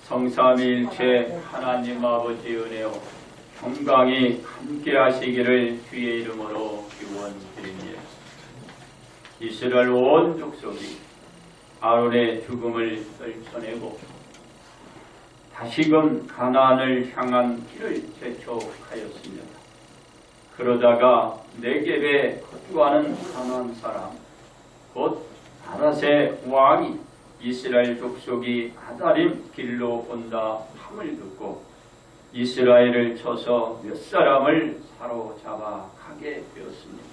성삼위일체 하나님 아버지 은혜요 평강이 함께 하시기를 주의 이름으로 기원드립니다. 이스라엘 온 족속이 아론의 죽음을 떨쳐내고 다시금 가나안을 향한 길을 재촉하였습니다. 그러다가 네겝에 거주하는 가나안 사람 곧 앗의 왕이 이스라엘 족속이 아다림 길로 온다 함을 듣고 이스라엘을 쳐서 몇 사람을 사로잡아 가게 되었습니다.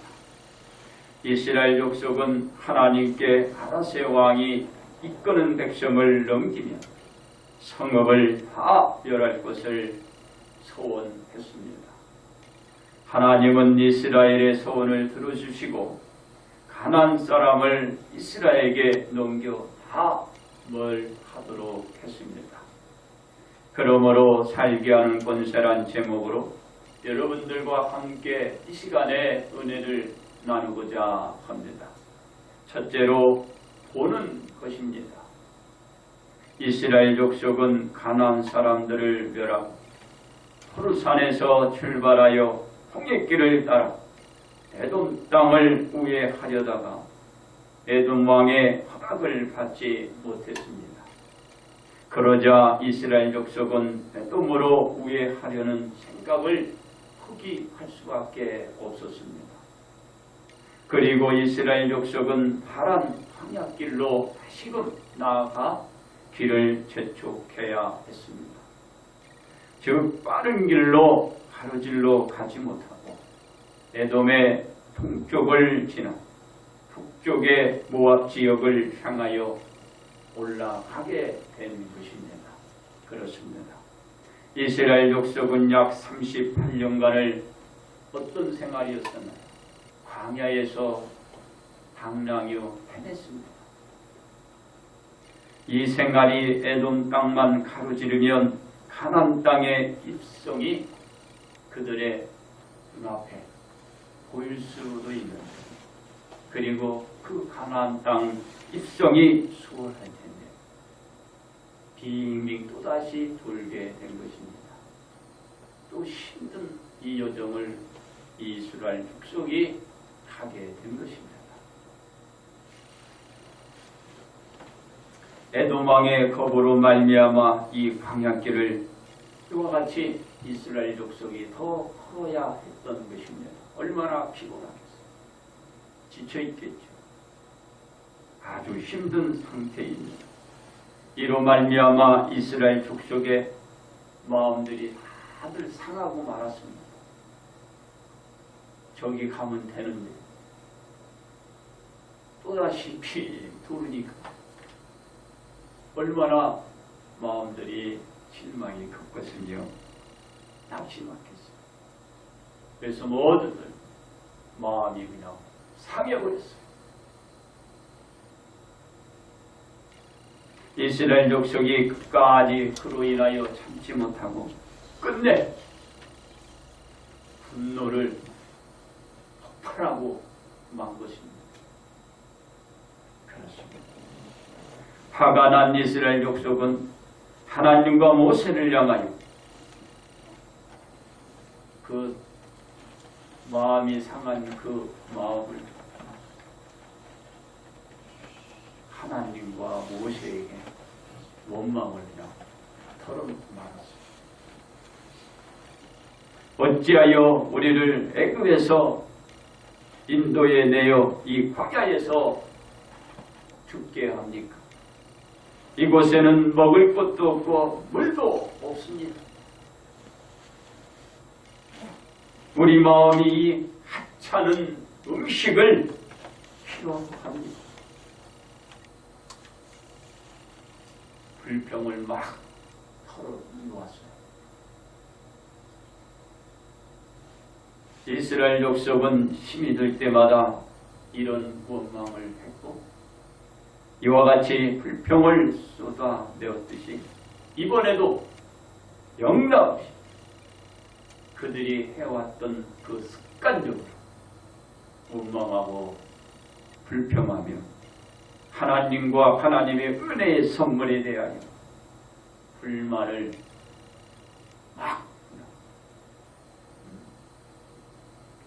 이스라엘 족속은 하나님께 앗의 왕이 이끄는 백성을 넘기면 성읍을 다 멸할 것을 소원했습니다. 하나님은 이스라엘의 소원을 들어주시고 가나안 사람을 이스라엘에게 넘겨 다 멸하도록 했습니다. 그러므로 살게 하는 권세란 제목으로 여러분들과 함께 이 시간에 은혜를 나누고자 합니다. 첫째로 보는 것입니다. 이스라엘 족속은 가나안 사람들을 멸하고 호르산에서 출발하여 홍해길을 따라 에돔 땅을 우회하려다가 에돔 왕의 허락을 받지 못했습니다. 그러자 이스라엘 족속은 에돔으로 우회하려는 생각을 포기할 수밖에 없었습니다. 그리고 이스라엘 족속은 파란 광야길로 다시금 나아가 길을 재촉해야 했습니다. 즉 빠른 길로 가로질러 가지 못하고 에돔의 동쪽을 지나 북쪽의 모압 지역을 향하여 올라가게 된 것입니다. 그렇습니다. 이스라엘 족속은 약 38년간을 어떤 생활이었었나요? 광야에서 방랑이요 해냈습니다. 이 생활이 에돔 땅만 가로지르면 가나안 땅의 입성이 그들의 눈앞에 보일 수도 있는데, 그리고 그 가나안 땅 입성이 수월할 텐데 빙빙 또다시 돌게 된 것입니다. 또 힘든 이 여정을 이스라엘 족속이 하게 된 것입니다. 에돔 왕의 겁으로 말미암아 이 광야길을 이와 같이 이스라엘 족속이 더 걸어야 했던 것입니다. 얼마나 피곤하겠어요. 지쳐있겠죠. 아주 힘든 상태입니다. 이로 말미암아 이스라엘 족속의 마음들이 다들 상하고 말았습니다. 저기 가면 되는데 또다시 피 도르니까 얼마나 마음들이 실망이 컸겠으며 낙심했겠어요. 그래서 모두들 마음이 그냥 상해버렸어요. 이스라엘 족속이 끝까지 그로 인하여 참지 못하고 끝내 분노를 폭발하고 만 것입니다. 그렇습니다. 화가 난 이스라엘 족속은 하나님과 모세를 향하여 그 마음이 상한 그 마음을 하나님과 모세에게 원망을 그냥 털어놓고 말았습니다. 어찌하여 우리를 애굽에서 인도에 내어 이 광야에서 죽게 합니까? 이곳에는 먹을 것도 없고 물도 없습니다. 우리 마음이 이 하찮은 음식을 필요합니다. 불평을 막 털어놓았어요. 이스라엘 족속은 힘이 들 때마다 이런 원망을 했고 이와 같이 불평을 쏟아내었듯이 이번에도 영락없이 그들이 해왔던 그 습관적으로 원망하고 불평하며 하나님과 하나님의 은혜의 선물에 대하여 불만을 막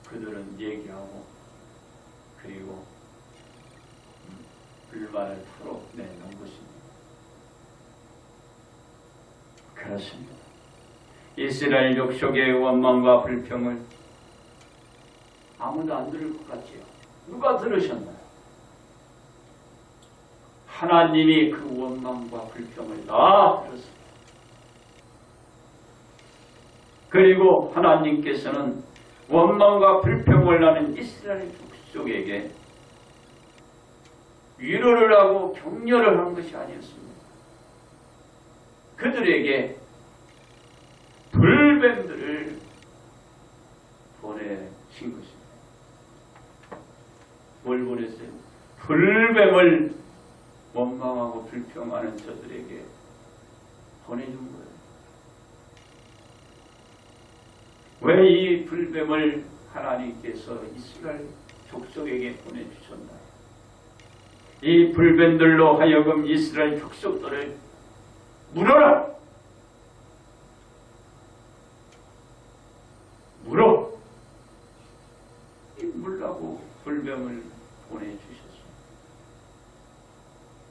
그들은 얘기하고 그리고 불만을 풀어내는 것입니다. 그렇습니다. 이스라엘 족속의 원망과 불평을 아무도 안 들을 것 같지요. 누가 들으셨나요? 하나님이 그 원망과 불평을 다 들었습니다. 그리고 하나님께서는 원망과 불평을 하는 이스라엘 족속에게 위로를 하고 격려를 한 것이 아니었습니다. 그들에게 불뱀들을 보내신 것입니다. 뭘 보냈어요? 불뱀을 원망하고 불평하는 저들에게 보내준 거예요. 왜 이 불뱀을 하나님께서 이스라엘 족속에게 보내주셨나요? 이 불뱀들로 하여금 이스라엘 족속들을 물어라! 물어! 물라고 불뱀을 보내주셨습니다.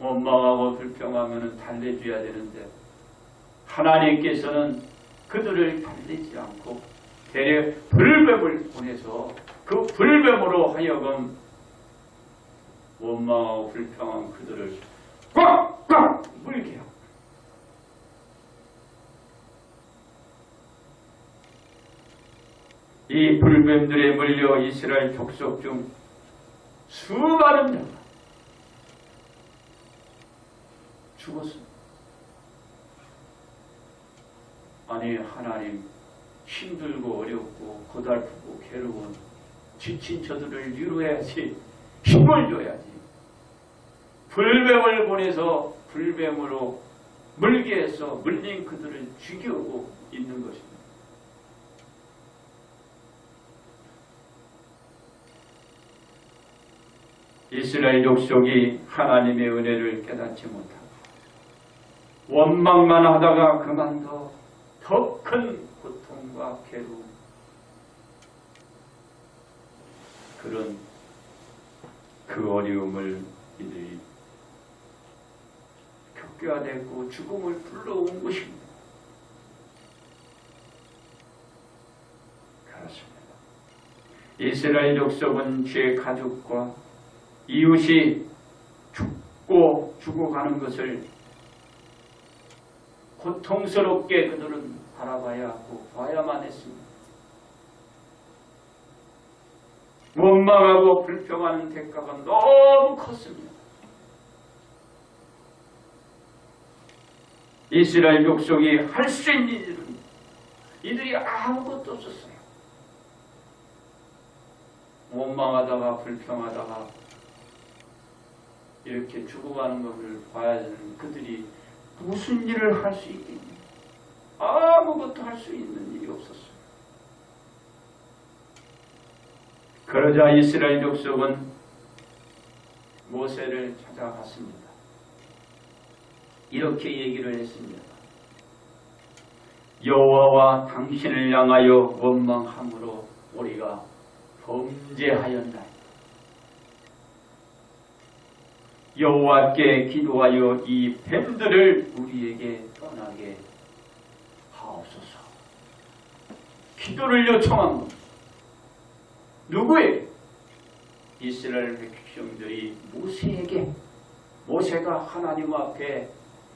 원망하고 불평하면 달래줘야 되는데 하나님께서는 그들을 달래지 않고 대려 불뱀을 보내서 그 불뱀으로 하여금 원망하고 불평한 그들을 꽉꽉 물게 하고 이 불뱀들에 물려 이스라엘 족속 중 수많은 자가 죽었습니다. 아니 하나님 힘들고 어렵고 고달프고 괴로운 지친 저들을 위로해야지 힘을 줘야지 불뱀을 보내서 불뱀으로 물게 해서 물린 그들을 죽이고 있는 것입니다. 이스라엘 족속이 하나님의 은혜를 깨닫지 못하고 원망만 하다가 그만둬 더 큰 고통과 괴로움 그런 그 어려움을 이들이 겪어야 되고 죽음을 불러온 것입니다. 그렇습니다. 이스라엘 족속은 죄 가족과 이웃이 죽고 죽어가는 것을 고통스럽게 그들은 바라봐야 하고 봐야만 했습니다. 원망하고 불평하는 대가가 너무 컸습니다. 이스라엘 족속이 할 수 있는 일은 이들이 아무것도 없었어요. 원망하다가 불평하다가 이렇게 죽어가는 것을 봐야 되는 그들이 무슨 일을 할 수 있겠냐? 아무것도 할 수 있는 일이 없었어요. 그러자 이스라엘 족속은 모세를 찾아갔습니다. 이렇게 얘기를 했습니다. 여호와와 당신을 향하여 원망함으로 우리가 범죄하였나이다. 여호와께 기도하여 이 뱀들을 우리에게 떠나게 하옵소서. 기도를 요청한 것. 누구에게? 이스라엘 백성들이 모세에게. 모세가 하나님 앞에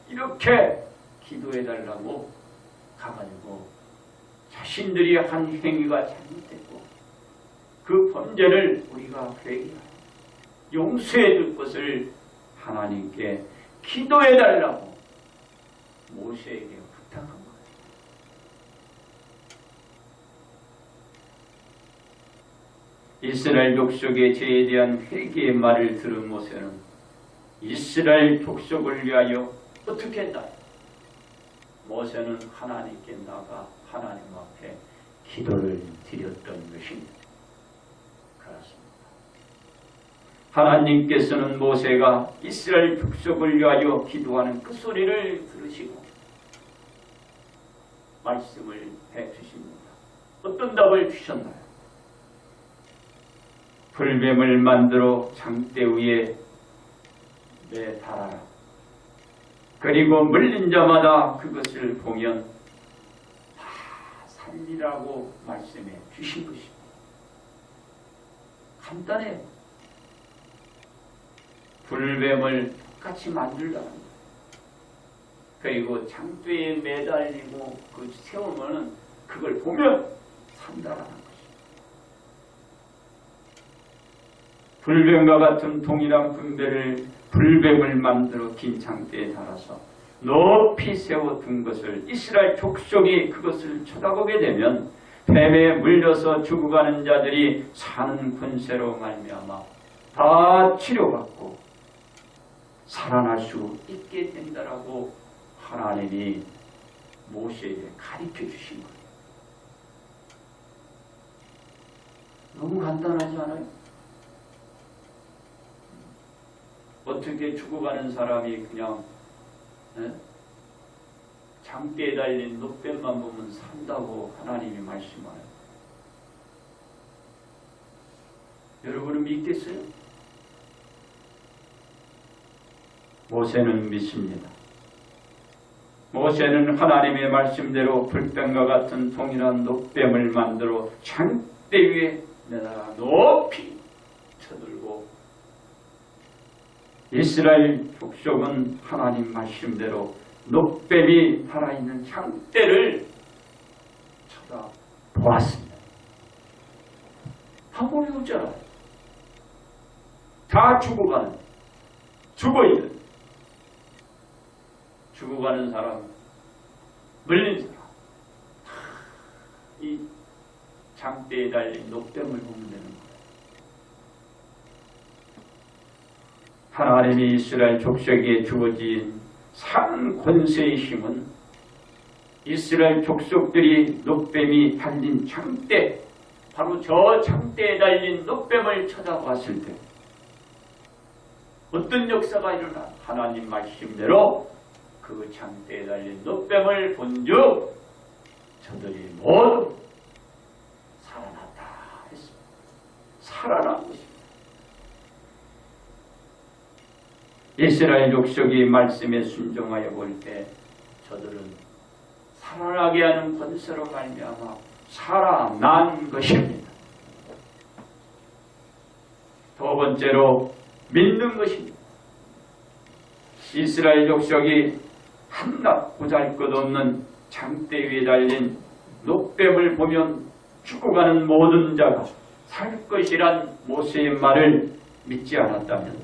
이렇게 기도해달라고 가가지고 자신들이 한 행위가 잘못됐고 그 범죄를 우리가 회개하여 용서해 줄 것을 하나님께 기도해달라고 모세에게 부탁한 거예요. 이스라엘 족속의 죄에 대한 회개의 말을 들은 모세는 이스라엘 족속을 위하여 어떻게 했다? 모세는 하나님께 나가 하나님 앞에 기도를 드렸던 것입니다. 그렇습니다. 하나님께서는 모세가 이스라엘 족속을 위하여 기도하는 그 소리를 들으시고 말씀을 해 주십니다. 어떤 답을 주셨나요? 불뱀을 만들어 장대 위에 내달아라. 그리고 물린 자마다 그것을 보면 다 살리라고 말씀해 주신 것입니다. 간단해요. 불뱀을 똑같이 만들라는 거예요. 그리고 장대에 매달리고 그 세우면은 그걸 보면 산다라는 것입니다. 불뱀과 같은 동일한 분배를 불뱀을 만들어 긴 장대에 달아서 높이 세워둔 것을 이스라엘 족속이 그것을 쳐다보게 되면 뱀에 물려서 죽어가는 자들이 사는 권세로 말미암아 다 치료받고 살아날 수 있게 된다라고 하나님이 모세에게 가르쳐 주신 거예요. 너무 간단하지 않아요? 어떻게 죽어가는 사람이 그냥 장대에 달린 놋뱀만 보면 산다고 하나님이 말씀하요. 여러분은 믿겠어요? 모세는 믿습니다. 모세는 하나님의 말씀대로 불뱀과 같은 동일한 놋뱀을 만들어 장대 위에 내다가 높이 쳐들고 이스라엘 족속은 하나님 말씀대로 놋뱀이 살아있는 장대를 쳐다보았습니다. 방법이 없잖아요. 다 죽어있는 죽어가는 사람, 물린 사람, 이 장대에 달린 놋뱀을 보면 되는 거예요. 하나님이 이스라엘 족속에 주어진 산 권세의 힘은 이스라엘 족속들이 놋뱀이 달린 장대, 바로 저 장대에 달린 놋뱀을 쳐다봤을 때 어떤 역사가 일어나? 하나님 말씀대로 그 장대에 달린 놋뱀을 본즉 저들이 모두 살아났다 했습니다. 살아난 것입니다. 이스라엘 족속이 말씀에 순종하여 볼 때 저들은 살아나게 하는 권세로 말미암아 살아난 것입니다. 두 번째로 믿는 것입니다. 이스라엘 족속이 한낱 보잘것없는 장대 위에 달린 놋뱀을 보면 죽어가는 모든 자가 살 것이란 모세의 말을 믿지 않았다면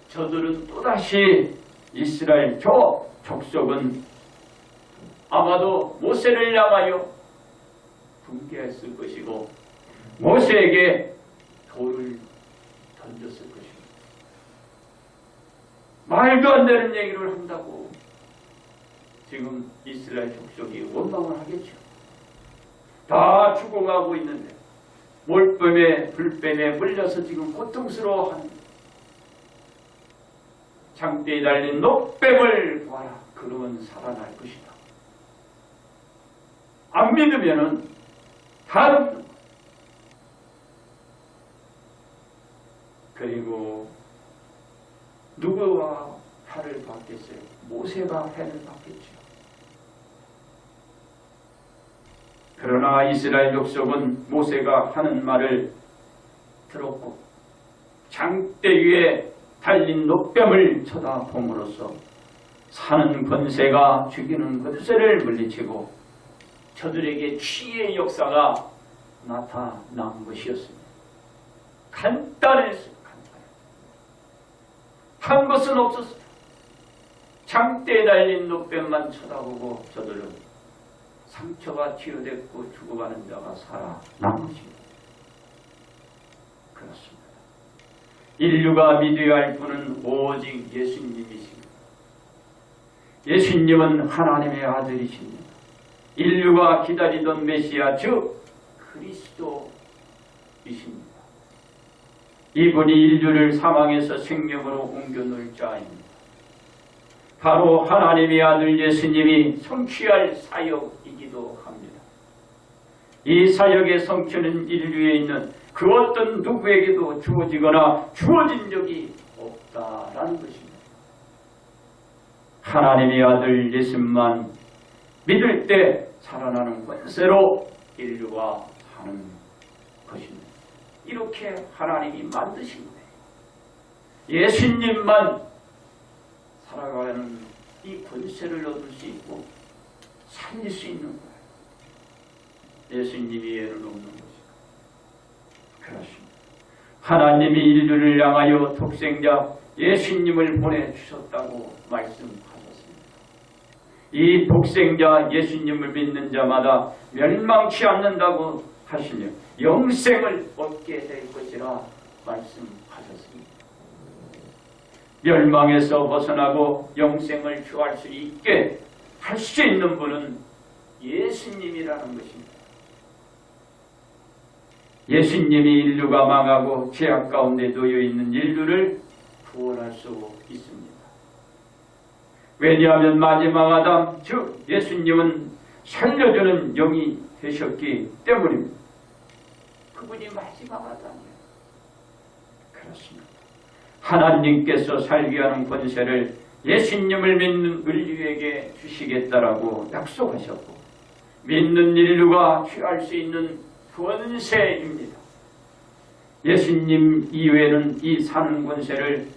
저들은 또다시 이스라엘 족속은 아마도 모세를 향하여 분개했을 것이고 모세에게 돌을 던졌을 것입니다. 말도 안 되는 얘기를 한다고 지금 이스라엘 족속이 원망을 하겠죠. 다 죽어가고 있는데 몰뱀에 불뱀에 물려서 지금 고통스러워하는 장대에 달린 놋뱀을 보아라. 그러면 살아날 것이다. 안 믿으면은 다 그리고 누구와 해를 받겠어요? 모세가 해를 받겠죠. 그러나 이스라엘 족속은 모세가 하는 말을 들었고 장대 위에 달린 놋뱀을 쳐다봄으로써 사는 권세가 죽이는 권세를 물리치고 저들에게 치유의 역사가 나타난 것이었습니다. 간단했어요. 한 것은 없었어요. 장대에 달린 놋뱀만 쳐다보고 저들은 상처가 치유됐고 죽어가는 자가 살아난 것입니다. 그렇습니다. 인류가 믿어야 할 분은 오직 예수님이십니다. 예수님은 하나님의 아들이십니다. 인류가 기다리던 메시아 즉 그리스도이십니다. 이분이 인류를 사망에서 생명으로 옮겨놓을 자입니다. 바로 하나님의 아들 예수님이 성취할 사역이기도 합니다. 이 사역의 성취는 인류에 있는 그 어떤 누구에게도 주어지거나 주어진 적이 없다라는 것입니다. 하나님의 아들 예수님만 믿을 때 살아나는 권세로 인류가 사는 것입니다. 이렇게 하나님이 만드신 거예요. 예수님만 살아가는 이 권세를 얻을 수 있고 살릴 수 있는 거예요. 예수님이 예를 없는 것이고. 그렇습니다. 하나님이 인류를 향하여 독생자 예수님을 보내주셨다고 말씀하셨습니다. 이 독생자 예수님을 믿는 자마다 멸망치 않는다고 하시며 영생을 얻게 될 것이라 말씀하셨습니다. 멸망에서 벗어나고 영생을 취할 수 있게 할 수 있는 분은 예수님이라는 것입니다. 예수님이 인류가 망하고 죄악 가운데 놓여 있는 인류를 구원할 수 있습니다. 왜냐하면 마지막 아담, 즉 예수님은 살려주는 영이 되셨기 때문입니다. 그분이 마지막 아담이에요. 그렇습니다. 하나님께서 살게 하는 권세를 예수님을 믿는 인류에게 주시겠다라고 약속하셨고 믿는 인류가 취할 수 있는 권세입니다. 예수님 이외에는 이 사는 권세를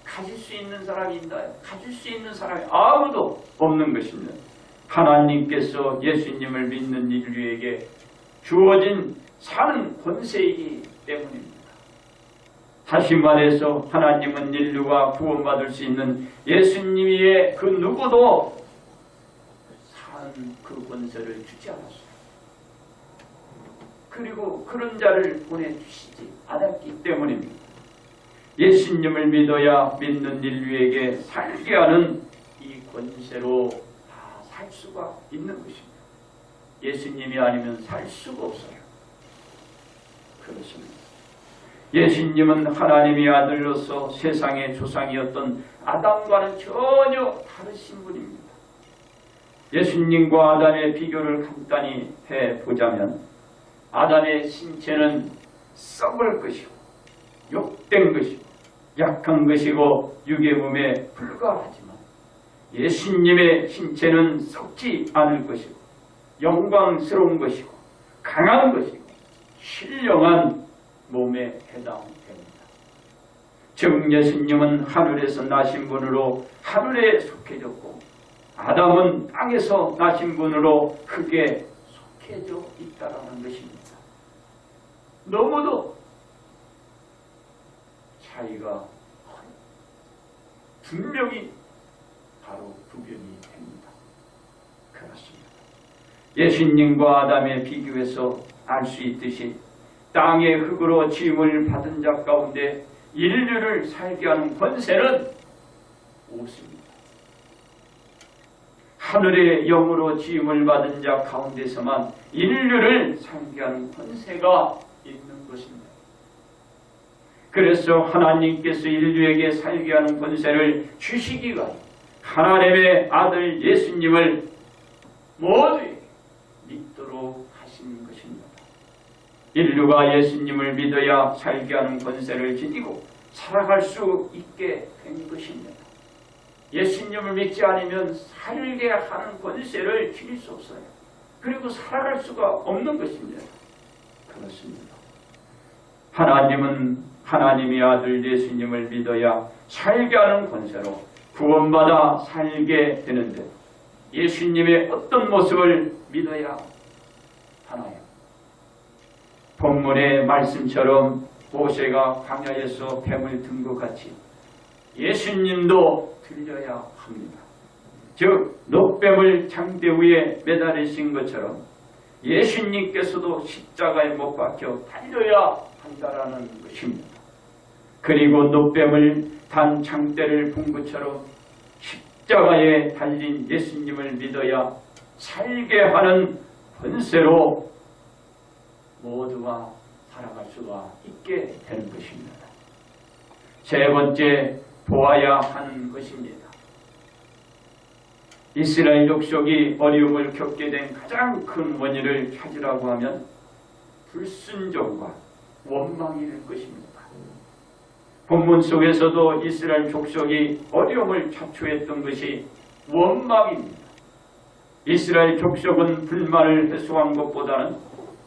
가질 수 있는 사람이 있나요? 가질 수 있는 사람이 아무도 없는 것입니다. 하나님께서 예수님을 믿는 인류에게 주어진 사는 권세이기 때문입니다. 다시 말해서 하나님은 인류가 구원받을 수 있는 예수님 외에 그 누구도 사는 그 권세를 주지 않았어요. 그리고 그런 자를 보내주시지 않았기 때문입니다. 예수님을 믿어야 믿는 인류에게 살게 하는 이 권세로 다 살 수가 있는 것입니다. 예수님이 아니면 살 수가 없어요. 그렇습니다. 예수님은 하나님의 아들로서 세상의 조상이었던 아담과는 전혀 다르신 분입니다. 예수님과 아담의 비교를 간단히 해보자면 아담의 신체는 썩을 것이고 욕된 것이고 약한 것이고 육의 몸에 불과하지만 예수님의 신체는 썩지 않을 것이고 영광스러운 것이고 강한 것이고 신령한 몸에 해당됩니다. 즉 예수님은 하늘에서 나신 분으로 하늘에 속해졌고 아담은 땅에서 나신 분으로 흙에 속해져 있다라는 것입니다. 너무도 차이가 분명히 바로 구별이 됩니다. 그렇습니다. 예수님과 아담의 비교해서 알 수 있듯이 땅의 흙으로 지음을 받은 자 가운데 인류를 살게 하는 권세는 없습니다. 하늘의 영으로 지음을 받은 자 가운데서만 인류를 살게 하는 권세가 있는 것입니다. 그래서 하나님께서 인류에게 살게 하는 권세를 주시기 위하여 하나님의 아들 예수님을 모두에게 믿도록 하신 것입니다. 인류가 예수님을 믿어야 살게 하는 권세를 지니고 살아갈 수 있게 된 것입니다. 예수님을 믿지 않으면 살게 하는 권세를 지닐 수 없어요. 그리고 살아갈 수가 없는 것입니다. 그렇습니다. 하나님은 하나님의 아들 예수님을 믿어야 살게 하는 권세로 구원받아 살게 되는데 예수님의 어떤 모습을 믿어야 하나요? 본문의 말씀처럼 모세가 광야에서 뱀을 든 것 같이 예수님도 들려야 합니다. 즉 녹뱀을 장대 위에 매달리신 것처럼 예수님께서도 십자가에 못 박혀 달려야 한다라는 것입니다. 그리고 녹뱀을 단 장대를 본 것처럼 십자가에 달린 예수님을 믿어야 살게 하는 권세로 모두가 살아갈 수가 있게 되는 것입니다. 세 번째 보아야 하는 것입니다. 이스라엘 족속이 어려움을 겪게 된 가장 큰 원인을 찾으라고 하면 불순종과 원망일 것입니다. 본문 속에서도 이스라엘 족속이 어려움을 자초했던 것이 원망입니다. 이스라엘 족속은 불만을 해소한 것보다는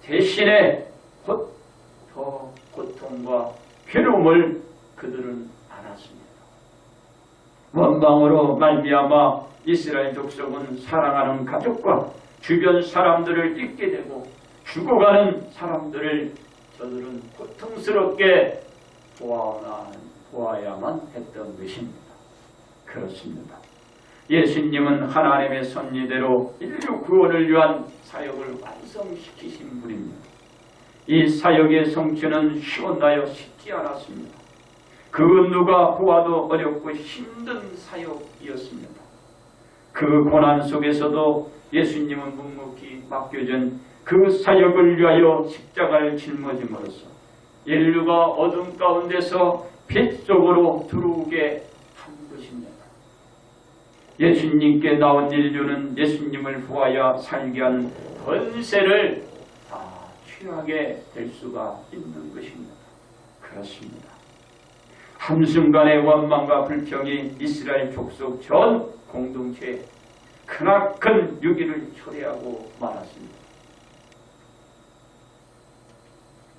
대신에 더 고통과 괴로움을 그들은 알았습니다. 원망으로 말미암아 이스라엘 족속은 사랑하는 가족과 주변 사람들을 잊게 되고 죽어가는 사람들을 저들은 고통스럽게 보아야만 했던 것입니다. 그렇습니다. 예수님은 하나님의 섭리대로 인류 구원을 위한 사역을 완성시키신 분입니다. 이 사역의 성취는 쉬웠나요? 쉽지 않았습니다. 그 누가 보아도 어렵고 힘든 사역이었습니다. 그 고난 속에서도 예수님은 묵묵히 맡겨진 그 사역을 위하여 십자가를 짊어짐으로써 인류가 어둠 가운데서 빛 속으로 들어오게 한 것입니다. 예수님께 나온 인류는 예수님을 보아야 살게 하는 권세를 다 취하게 될 수가 있는 것입니다. 그렇습니다. 한순간의 원망과 불평이 이스라엘 족속 전 공동체에 크나큰 유기를 초래하고 말았습니다.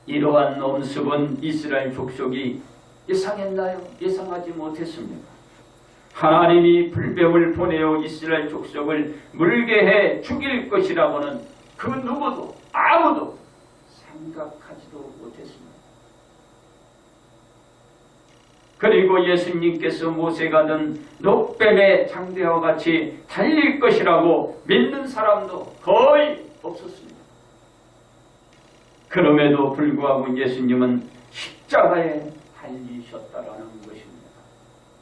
이러한 엄습은 이스라엘 족속이 예상했나요? 예상하지 못했습니다. 하나님이 불뱀을 보내어 이스라엘 족속을 물게 해 죽일 것이라고는 그 누구도 아무도 생각하지도 못했습니다. 그리고 예수님께서 모세가 든 녹뱀의 장대와 같이 달릴 것이라고 믿는 사람도 거의 없었습니다. 그럼에도 불구하고 예수님은 십자가에 달리셨다라는 것입니다.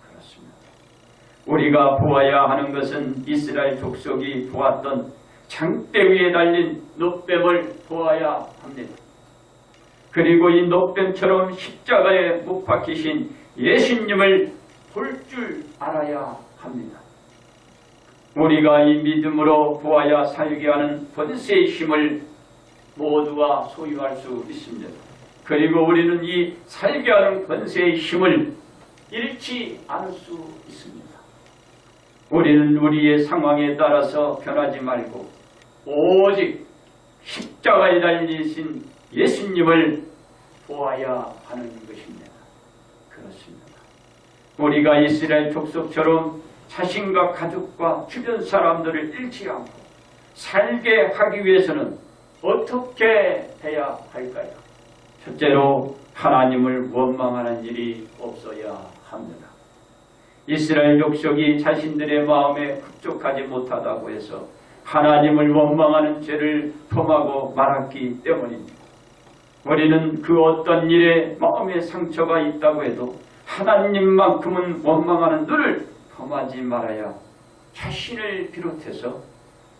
그렇습니다. 우리가 보아야 하는 것은 이스라엘 족속이 보았던 장대 위에 달린 녹뱀을 보아야 합니다. 그리고 이 녹뱀처럼 십자가에 못 박히신 예수님을 볼 줄 알아야 합니다. 우리가 이 믿음으로 보아야 살게 하는 권세의 힘을 모두가 소유할 수 있습니다. 그리고 우리는 이 살게 하는 권세의 힘을 잃지 않을 수 있습니다. 우리는 우리의 상황에 따라서 변하지 말고 오직 십자가에 달리신 예수님을 보아야 하는 것입니다. 그렇습니다. 우리가 이스라엘 족속처럼 자신과 가족과 주변 사람들을 잃지 않고 살게 하기 위해서는 어떻게 해야 할까요? 첫째로 하나님을 원망하는 일이 없어야 합니다. 이스라엘 족속이 자신들의 마음에 흡족하지 못하다고 해서 하나님을 원망하는 죄를 범하고 말았기 때문입니다. 우리는 그 어떤 일에 마음에 상처가 있다고 해도 하나님만큼은 원망하는 눈을 범하지 말아야 자신을 비롯해서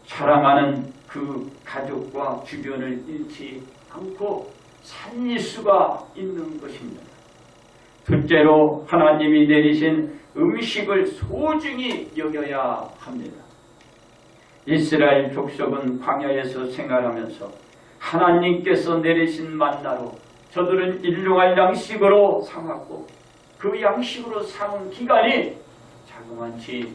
사랑하는 그 가족과 주변을 잃지 않고 살릴 수가 있는 것입니다. 둘째로 하나님이 내리신 음식을 소중히 여겨야 합니다. 이스라엘 족속은 광야에서 생활하면서 하나님께서 내리신 만나로 저들은 일용할 양식으로 삼았고 그 양식으로 삼은 기간이 자그만치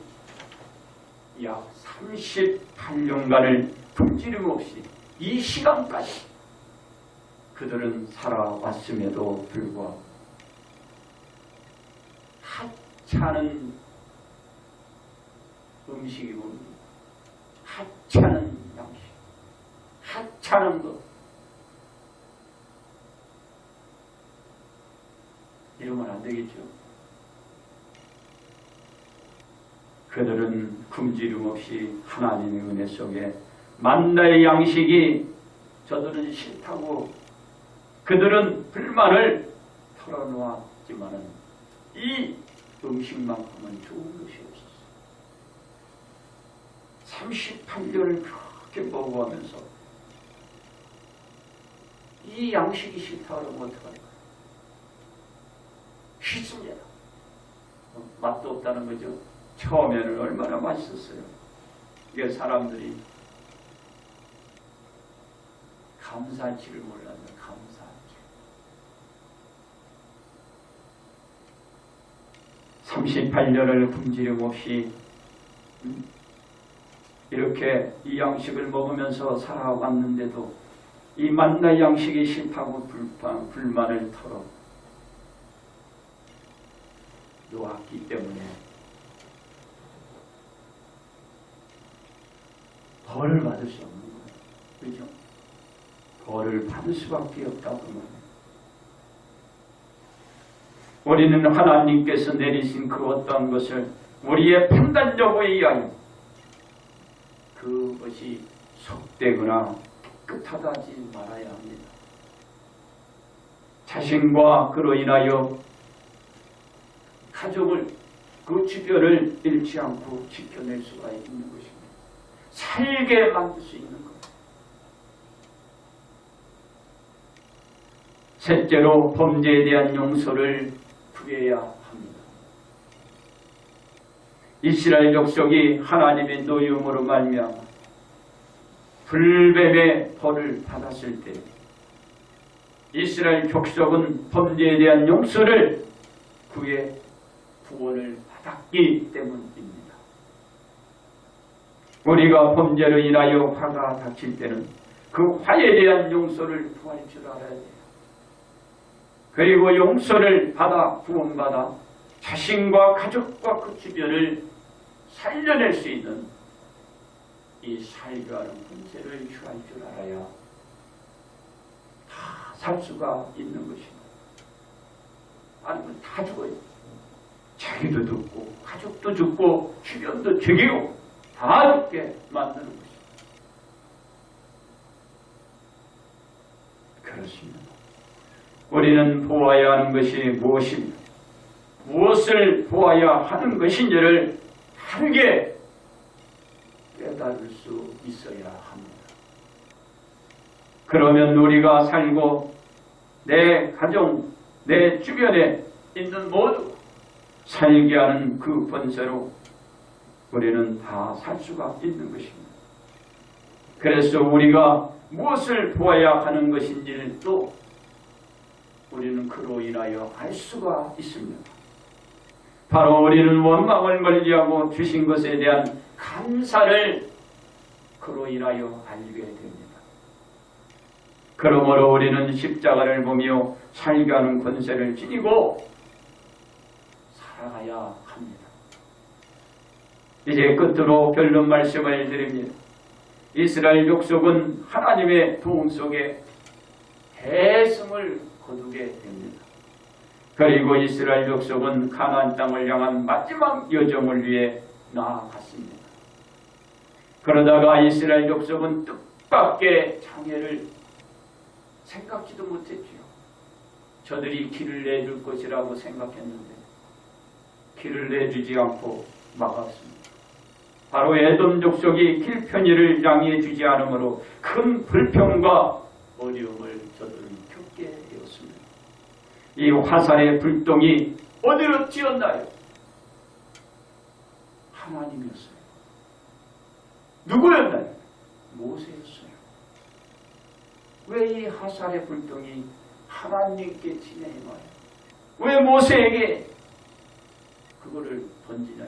약 38년간을 굶주림 없이 이 시간까지 그들은 살아왔음에도 불구하고 하찮은 음식이 옵니다. 하찮은 양식, 하찮은 것. 이러면 안 되겠죠. 그들은 굶주림 없이 하나님의 은혜 속에 만나의 양식이 저들은 싫다고 그들은 불만을 털어놓았지만은 이 음식만큼은 좋은 것이 없었어요. 38년을 그렇게 먹어가면서 이 양식이 싫다 그러면 어떡할까요? 싫습니다. 맛도 없다는 거죠. 처음에는 얼마나 맛있었어요. 이게 사람들이 감사치를 몰랐네. 감사치. 38년을 굶주림 없이 이렇게 이 양식을 먹으면서 살아왔는데도 이 만나 양식이 싫다고 불만을 털어 놓았기 때문에 벌을 받을 수 없는 거예요. 그렇죠? 벌을 받을 수밖에 없다고 말해요. 우리는 하나님께서 내리신 그 어떤 것을 우리의 판단력에 의하여 그것이 속되거나 깨끗하다 하지 말아야 합니다. 자신과 그로 인하여 가족을 그 주변을 잃지 않고 지켜낼 수가 있는 것입니다. 살게 만들 수 있는 것. 셋째로 범죄에 대한 용서를 구해야 합니다. 이스라엘 족속이 하나님의 노여움으로 말미암아 불뱀의 벌을 받았을 때 이스라엘 족속은 범죄에 대한 용서를 구해 구원을 받았기 때문입니다. 우리가 범죄로 인하여 화가 닥칠 때는 그 화에 대한 용서를 구할 줄 알아야 돼요. 그리고 용서를 받아 구원받아 자신과 가족과 그 주변을 살려낼 수 있는 이 살교하는 권세를 취할 줄 알아야 다 살 수가 있는 것입니다. 아니면 다 죽어요. 자기도 죽고 가족도 죽고 주변도 죽이고 다 죽게 만드는 것입니다. 그렇습니다. 우리는 보아야 하는 것이 무엇입니까? 무엇을 보아야 하는 것인지를 다르게 깨달을 수 있어야 합니다. 그러면 우리가 살고 내 가정, 내 주변에 있는 모두 살게 하는 그 권세로 우리는 다 살 수가 있는 것입니다. 그래서 우리가 무엇을 보아야 하는 것인지를 또 우리는 그로 인하여 알 수가 있습니다. 바로 우리는 원망을 멀리하고 주신 것에 대한 감사를 그로 인하여 알게 됩니다. 그러므로 우리는 십자가를 보며 살게 하는 권세를 지니고 살아가야 합니다. 이제 끝으로 결론 말씀을 드립니다. 이스라엘 족속은 하나님의 도움 속에 대승을 거두게 됩니다. 그리고 이스라엘 족속은 가나안 땅을 향한 마지막 여정을 위해 나아갔습니다. 그러다가 이스라엘 족속은 뜻밖의 장애를 생각지도 못했지요. 저들이 길을 내줄 것이라고 생각했는데 길을 내주지 않고 막았습니다. 바로 에돔 족속이 길 편의를 양해해 주지 않으므로 큰 불평과 어려움을 저들은 겪게 되었습니다. 이 화살의 불똥이 어디로 튀었나요? 하나님이었어요. 누구였나요? 모세였어요. 왜 이 화살의 불똥이 하나님께 튀냐요? 왜 모세에게 그거를 던지냐?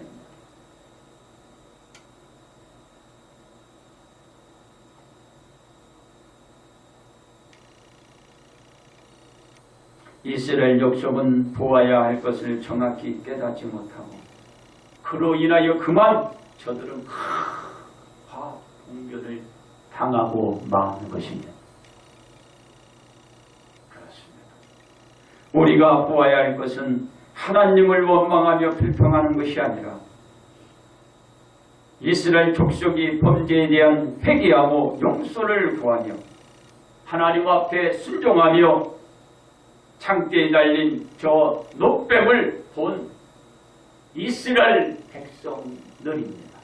이스라엘 족속은 보아야 할 것을 정확히 깨닫지 못하고 그로 인하여 그만 저들은 화봉변을 당하고 마는 것입니다. 그렇습니다. 우리가 보아야 할 것은 하나님을 원망하며 불평하는 것이 아니라 이스라엘 족속이 범죄에 대한 회개하고 용서를 구하며 하나님 앞에 순종하며 창대에 달린 저 녹뱀을 본 이스라엘 백성들입니다.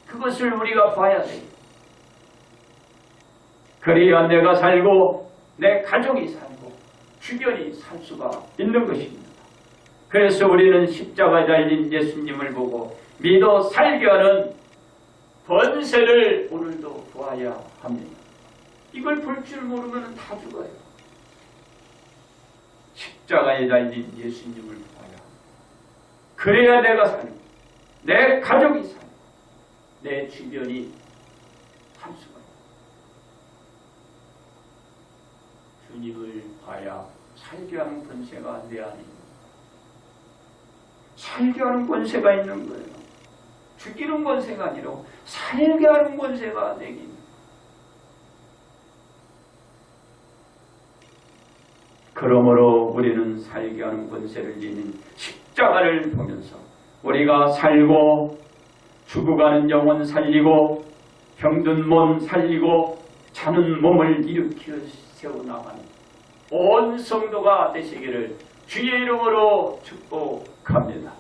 그것을 우리가 봐야 돼요. 그래야 내가 살고 내 가족이 살고 주변이 살 수가 있는 것입니다. 그래서 우리는 십자가에 달린 예수님을 보고 믿어 살게 하는 권세를 오늘도 보아야 합니다. 이걸 볼 줄 모르면 다 죽어요. 십자가에 달린 예수님을 보아야 합니다. 그래야 내가 살고 내 가족이 살고 내 주변이 살 수가 있다. 주님을 봐야 살게 하는 권세가 내 안에 있는 살게 하는 권세가 있는 거예요. 죽이는 권세가 아니라 살게 하는 권세가 내게 있는 거예요. 그러므로 우리는 살게 하는 권세를 지닌 십자가를 보면서 우리가 살고 죽어가는 영혼 살리고 병든 몸 살리고 자는 몸을 일으켜 세워나가는 온 성도가 되시기를 주의 이름으로 축복합니다.